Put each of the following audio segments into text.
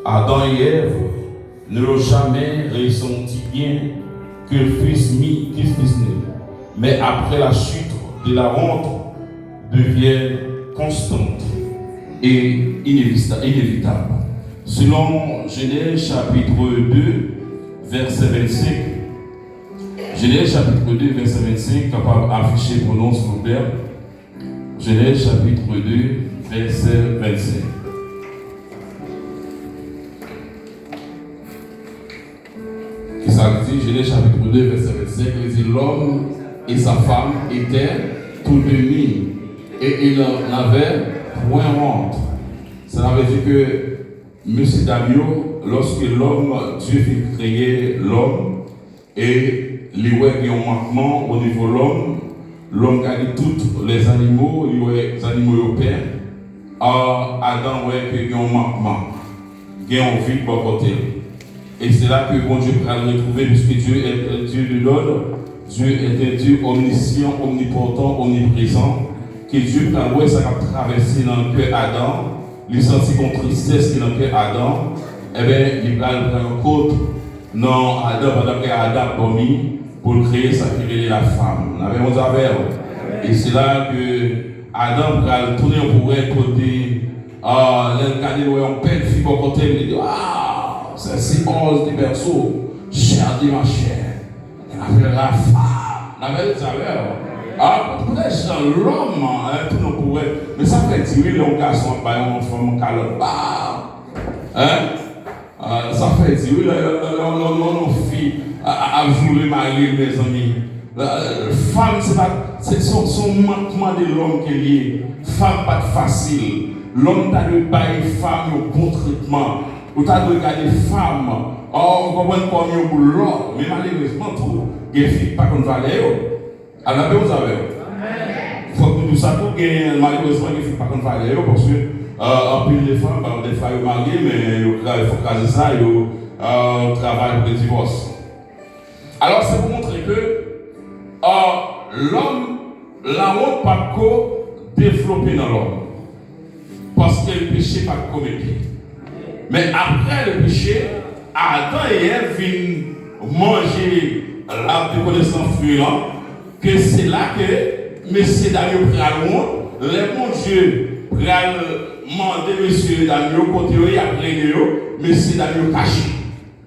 Adam et Ève ne l'ont jamais ressenti bien que le fils né. Mais après la chute de la honte devient constante et inévitable. Selon Genèse chapitre 2, verset 25, Genèse chapitre 2, verset 25, capable d'afficher pour nous, s'il vous plaît. Genèse chapitre 2, verset 25. Qui ça dit? Genèse chapitre 2, verset 25, il dit l'homme et sa femme étaient tous deux nus et ils n'avaient point honte. Ça veut dire que M. Damio, lorsque Dieu fait créer l'homme et il y a un manquement au niveau de l'homme a dit tous les animaux, les animaux européens, Adam il y a un manquement, il y a un vide pour côté. Et c'est là que bon Dieu va le retrouver, puisque Dieu est un Dieu de l'ordre, Dieu est un Dieu omniscient, omnipotent, omniprésent, que Dieu va ça a traversé dans le cœur Adam, il sentit qu'on tristesse qui est dans le cœur Adam, et bien il va le prendre en compte dans Adam, pendant que Adam a dormi, pour créer sa fille la femme. On avait mon affaire. Et c'est là que Adam va tourner pour être côté, l'incarné où on perd fille pour côté, il dit c'est si onze du berceau, cher dit ma chère, on avait la femme, on avait les affaires. Peut-être l'homme, tout nous pourrait, mais ça fait dire un garçon, une femme, ça fait dire nos filles à vouloir marier mes amis. Femme, c'est son manquement de l'homme qui est lié. Femme, pas facile. L'homme t'a de bailler femme au bon traitement. Ou t'as de regarder femme. On comprend combien pour l'homme. Mais malheureusement, tout, les filles, pas qu'on va aller. Alors, vous avez. Il faut que tout ça, tout gagne. Malheureusement, les filles, pas qu'on va aller. Parce que, en plus, les femmes, des fois, ils marient, mais il faut caser ça, ils travaillent pour le divorce. Alors, c'est pour montrer que l'homme, la honte pas développer dans l'homme. Parce que le péché pas commettre. Mais après le péché, Adam et Ève viennent manger l'arbre de connaissance fruit-là, que c'est là que M. Daniel Pralon, le bon Dieu, pral demander M. Daniel, côté après M. Daniel caché.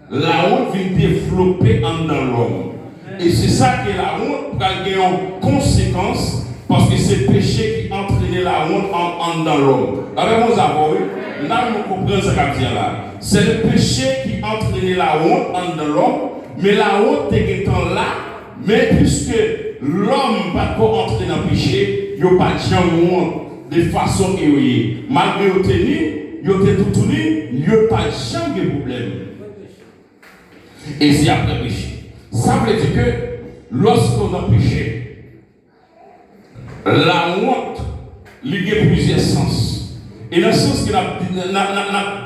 La honte vient développer en dans l'homme. Et c'est ça que la honte va gagner en conséquence, parce que c'est le péché qui entraîne la honte en dans l'homme. Avec mon avoué, là nous comprenons ce qu'on dit là. C'est le péché qui entraîne la honte en dans l'homme, mais la honte est là, mais puisque l'homme va pas entrer dans le péché, il n'y a pas de honte de façon éveillée. Malgré le tenir, il y a tout tourné, il n'y a pas de problème. Et c'est après le péché. Ça veut dire que lorsqu'on a péché, la honte, il y a plusieurs sens. Et dans le sens qu'il a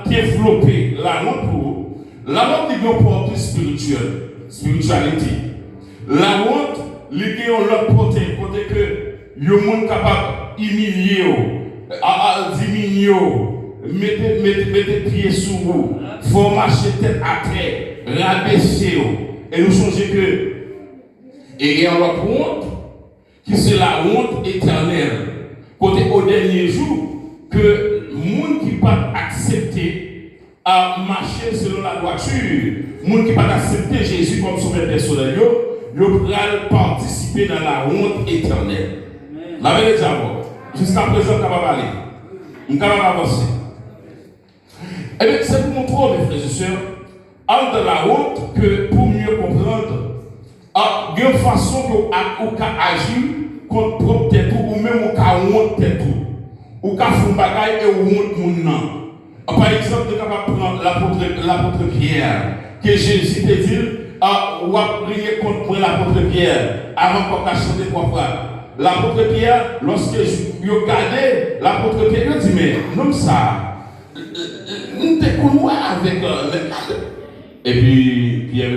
développé la honte pour vous, la honte est une portée spiritualité. La honte, il y a l'autre portée, côté que le monde capable d'humilier, diminuer, mettre pieds sous vous, faut marcher tête à terre, rabaisser. Et nous songeons que il y a l'autre honte, qui c'est la honte éternelle. Côté au dernier jour, que le monde qui pas accepter à marcher selon la droiture, le monde qui pas accepter Jésus comme sauveur personnel, il pourra participer dans la honte éternelle. La vérité d'abord, jusqu'à présent, on va aller. On va avancer. Eh bien, c'est pour montrer, mes frères et sœurs, entre la honte que pour mieux comprendre, il y a une façon qu'on agir contre propre tête ou même on a honte tête ou qu'on fait un bagage et on honte mon. Par exemple, on va prendre l'apôtre Pierre, que Jésus te dit, ou à prier contre l'apôtre Pierre avant qu'on a chanté trois fois. L'apôtre Pierre, lorsque je regardais l'apôtre Pierre, il dit, mais non ça, nous te connaissons avec. Et puis, Pierre